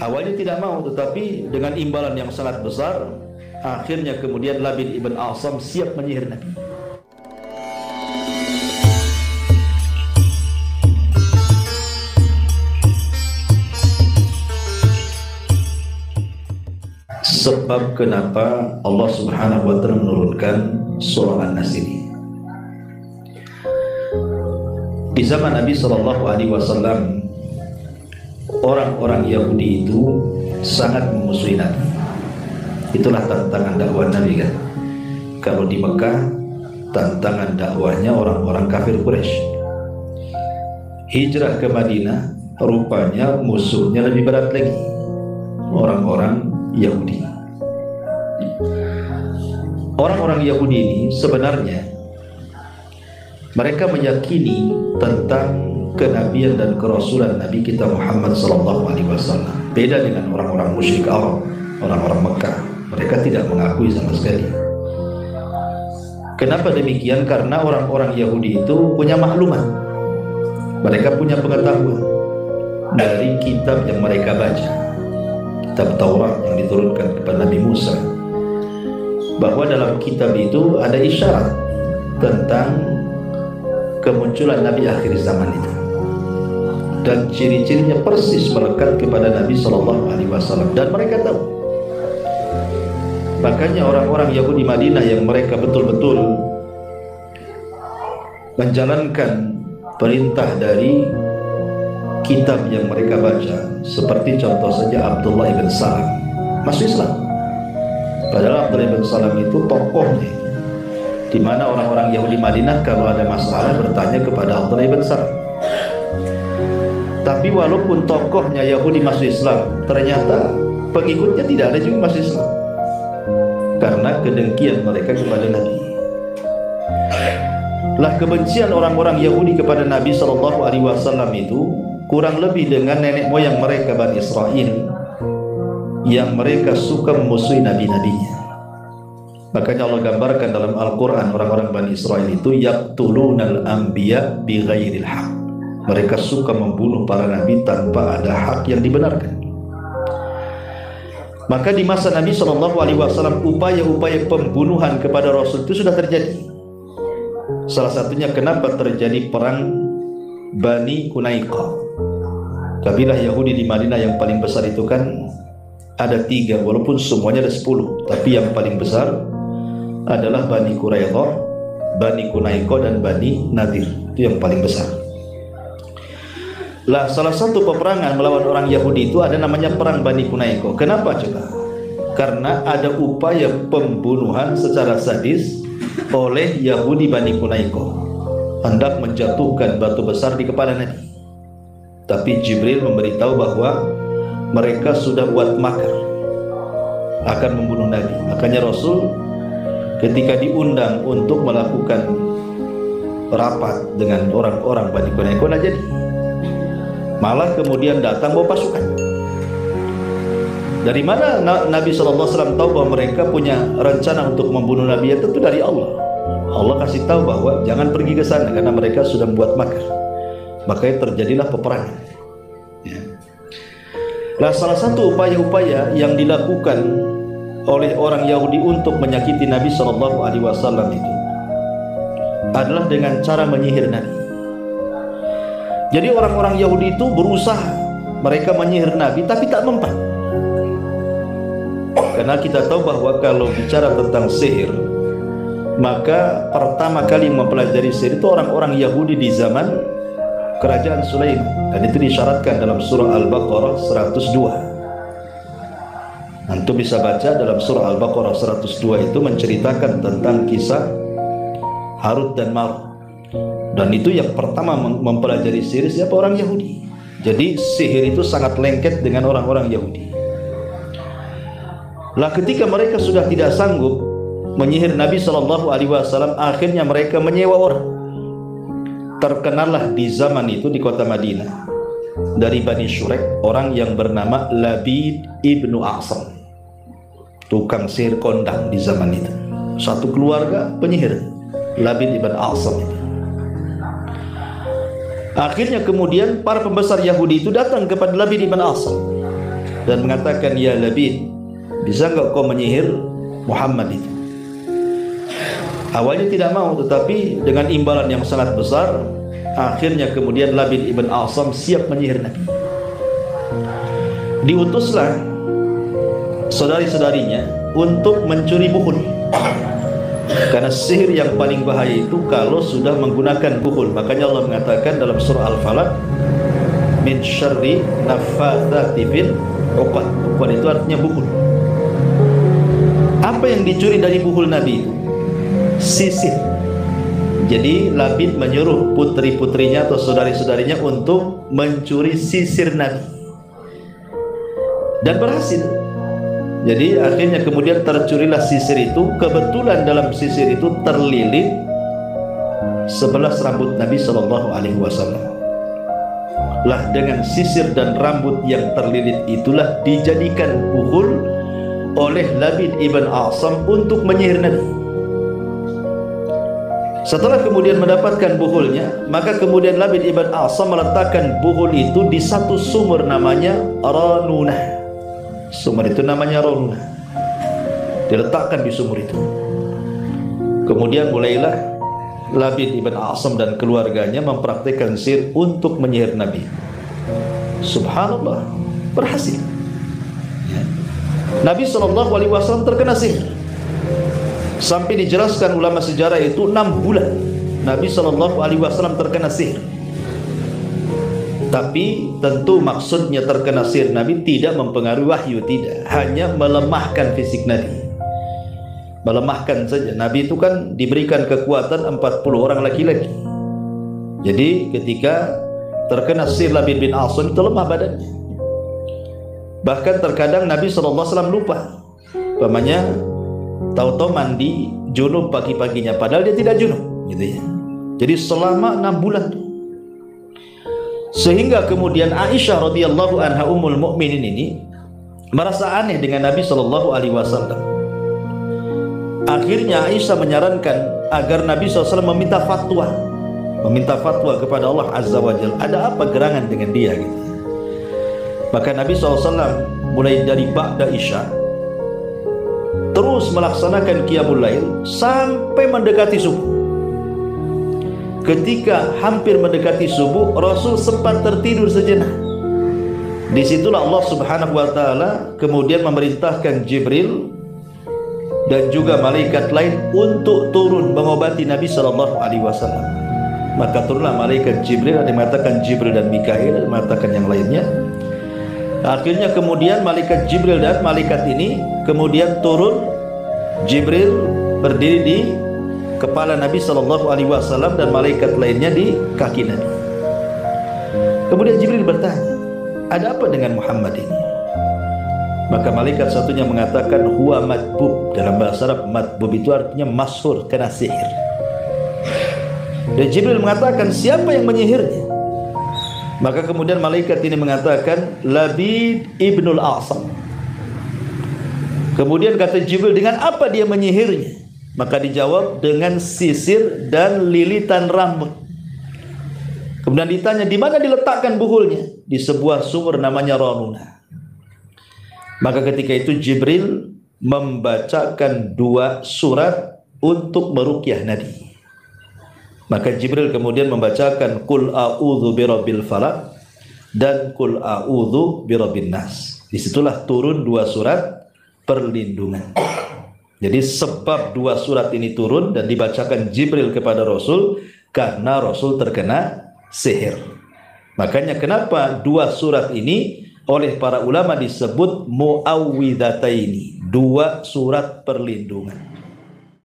Awalnya tidak mau, tetapi dengan imbalan yang sangat besar, akhirnya kemudian Labid ibn A'sam siap menyihir Nabi. Sebab kenapa Allah Subhanahu wa ta'ala menurunkan surah An-Nas ini. Di zaman Nabi SAW, orang-orang Yahudi itu sangat memusuhi Nabi. Itulah tantangan dakwah Nabi kan. Kalau di Mekah, tantangan dakwahnya orang-orang kafir Quraisy. Hijrah ke Madinah, rupanya musuhnya lebih berat lagi, orang-orang Yahudi. Orang-orang Yahudi ini sebenarnya mereka meyakini tentang kenabian dan kerasulan Nabi kita Muhammad SAW. Beda dengan orang-orang musyrik Arab, orang-orang Mekah. Mereka tidak mengakui sama sekali. Kenapa demikian? Karena orang-orang Yahudi itu punya maklumat. Mereka punya pengetahuan dari kitab yang mereka baca, kitab Taurat yang diturunkan kepada Nabi Musa, bahwa dalam kitab itu ada isyarat tentang kemunculan Nabi akhir zaman itu, dan ciri-cirinya persis melekat kepada Nabi SAW, dan mereka tahu. Makanya orang-orang Yahudi Madinah yang mereka betul-betul menjalankan perintah dari kitab yang mereka baca, seperti contoh saja Abdullah ibn Salam masuk Islam. Padahal Abdullah ibn Salam itu tokohnya, di mana orang-orang Yahudi Madinah kalau ada masalah bertanya kepada Abdullah ibn Salam. Tapi walaupun tokohnya Yahudi masuk Islam, ternyata pengikutnya tidak ada juga masuk Islam, karena kedengkian mereka kepada Nabi. Lah kebencian orang-orang Yahudi kepada Nabi SAW itu kurang lebih dengan nenek moyang mereka Bani Israel, yang mereka suka memusuhi nabi-nabinya. Makanya Allah gambarkan dalam Al-Quran orang-orang Bani Israel itu yaqtulunal anbiya bighairil haq. Mereka suka membunuh para nabi tanpa ada hak yang dibenarkan. Maka di masa Nabi SAW upaya-upaya pembunuhan kepada Rasul itu sudah terjadi. Salah satunya kenapa terjadi perang Bani Qunaiqah. Kabilah Yahudi di Madinah yang paling besar itu kan ada 3, walaupun semuanya ada 10, tapi yang paling besar adalah Bani Quraidah, Bani Qunaiqah, dan Bani Nadir. Itu yang paling besar. Lah salah satu peperangan melawan orang Yahudi itu ada namanya perang Bani Qunaiqah. Kenapa coba? Karena ada upaya pembunuhan secara sadis oleh Yahudi Bani Qunaiqah, hendak menjatuhkan batu besar di kepala Nabi. Tapi Jibril memberitahu bahwa mereka sudah buat makar akan membunuh Nabi. Makanya Rasul ketika diundang untuk melakukan rapat dengan orang-orang Bani Qunaiqah tidak jadi, malah kemudian datang bawa pasukan. Dari mana Nabi SAW tahu bahwa mereka punya rencana untuk membunuh Nabi? Ya tentu dari Allah. Allah kasih tahu bahwa jangan pergi ke sana karena mereka sudah membuat makar. Makanya terjadilah peperangan. Ya. Nah, salah satu upaya-upaya yang dilakukan oleh orang Yahudi untuk menyakiti Nabi SAW itu adalah dengan cara menyihir Nabi. Jadi orang-orang Yahudi itu berusaha mereka menyihir Nabi, tapi tak mempan. Karena kita tahu bahwa kalau bicara tentang sihir, maka pertama kali mempelajari sihir itu orang-orang Yahudi di zaman kerajaan Sulaiman, dan itu disyaratkan dalam surah Al-Baqarah 102. Antum bisa baca dalam surah Al-Baqarah 102 itu menceritakan tentang kisah Harut dan Marut. Dan itu yang pertama mempelajari sihir siapa? Orang Yahudi. Jadi sihir itu sangat lengket dengan orang-orang Yahudi. Lah ketika mereka sudah tidak sanggup menyihir Nabi SAW, akhirnya mereka menyewa orang. Terkenallah di zaman itu di kota Madinah dari Bani Shurek orang yang bernama Labid ibnu A'sam, tukang sihir kondang di zaman itu. Satu keluarga penyihir, Labid ibn A'sam itu. Akhirnya kemudian para pembesar Yahudi itu datang kepada Labid ibn A'sam dan mengatakan, ya Labid, bisa enggak kau menyihir Muhammad itu? Awalnya tidak mau, tetapi dengan imbalan yang sangat besar, akhirnya kemudian Labid ibn A'sam siap menyihir Nabi. Diutuslah saudari-saudarinya untuk mencuri buhul, karena sihir yang paling bahaya itu kalau sudah menggunakan buhul. Makanya Allah mengatakan dalam surah Al-Falaq, min syarri naffatsati fil 'uqad. Uqad itu artinya buhul. Apa yang dicuri dari buhul Nabi itu? Sisir. Jadi Labid menyuruh putri-putrinya atau saudari-saudarinya untuk mencuri sisir Nabi, dan berhasil. Jadi akhirnya kemudian tercurilah sisir itu. Kebetulan dalam sisir itu terlilit 11 rambut Nabi SAW. Lah dengan sisir dan rambut yang terlilit itulah dijadikan buhul oleh Labid ibn A'sam untuk menyihir Nabi. Setelah kemudian mendapatkan buhulnya, maka kemudian Labid ibn A'sam meletakkan buhul itu di satu sumur namanya Ranunah. Sumur itu namanya Ranunah, diletakkan di sumur itu. Kemudian mulailah Labid ibn A'sam dan keluarganya mempraktikkan sihir untuk menyihir Nabi. Subhanallah, berhasil. Nabi SAW terkena sihir. Sampai dijelaskan ulama sejarah itu 6 bulan Nabi SAW terkena sihir. Tapi tentu maksudnya terkena sihir Nabi tidak mempengaruhi wahyu, tidak, hanya melemahkan fisik Nabi, melemahkan saja. Nabi itu kan diberikan kekuatan 40 orang laki-laki. Jadi ketika terkena sihir Labid bin A'sam itu lemah badannya. Bahkan terkadang Nabi SAW lupa, umpamanya tahu-tahu mandi junub pagi-paginya, padahal dia tidak junub, gitu ya. Jadi selama 6 bulan tuh. Sehingga kemudian Aisyah radhiyallahu anha ummul mukminin ini merasa aneh dengan Nabi SAW. Akhirnya Aisyah menyarankan agar Nabi SAW meminta fatwa kepada Allah Azza wa Jalla. Ada apa gerangan dengan dia, gitu. Maka Nabi SAW mulai dari ba'da Isya terus melaksanakan qiyamul lail sampai mendekati subuh. Ketika hampir mendekati subuh, Rasul sempat tertidur sejenak. Disitulah Allah Subhanahu wa Ta'ala kemudian memerintahkan Jibril dan juga malaikat lain untuk turun mengobati Nabi SAW. Maka turunlah malaikat Jibril, ada yang mengatakan Jibril dan Mikail, ada yang mengatakan yang lainnya. Akhirnya kemudian malaikat Jibril dan malaikat ini kemudian turun. Jibril berdiri di kepala Nabi SAW dan malaikat lainnya di kaki Nabi. Kemudian Jibril bertanya, ada apa dengan Muhammad ini? Maka malaikat satunya mengatakan huwa madbub. Dalam bahasa Arab madbub itu artinya masyhur, kena sihir. Dan Jibril mengatakan, siapa yang menyihirnya? Maka kemudian malaikat ini mengatakan Labid ibnul A'sam. Kemudian kata Jibril, dengan apa dia menyihirnya? Maka dijawab dengan sisir dan lilitan rambut. Kemudian ditanya, di mana diletakkan buhulnya? Di sebuah sumur namanya Ranunah. Maka ketika itu Jibril membacakan 2 surat untuk meruqyah Nabi. Maka Jibril kemudian membacakan Qul a'udzu birabbil falaq dan Qul a'udzu birabbin nas. Disitulah turun 2 surat perlindungan. Jadi sebab 2 surat ini turun dan dibacakan Jibril kepada Rasul karena Rasul terkena sihir. Makanya kenapa 2 surat ini oleh para ulama disebut muawwidhataini, 2 surat perlindungan.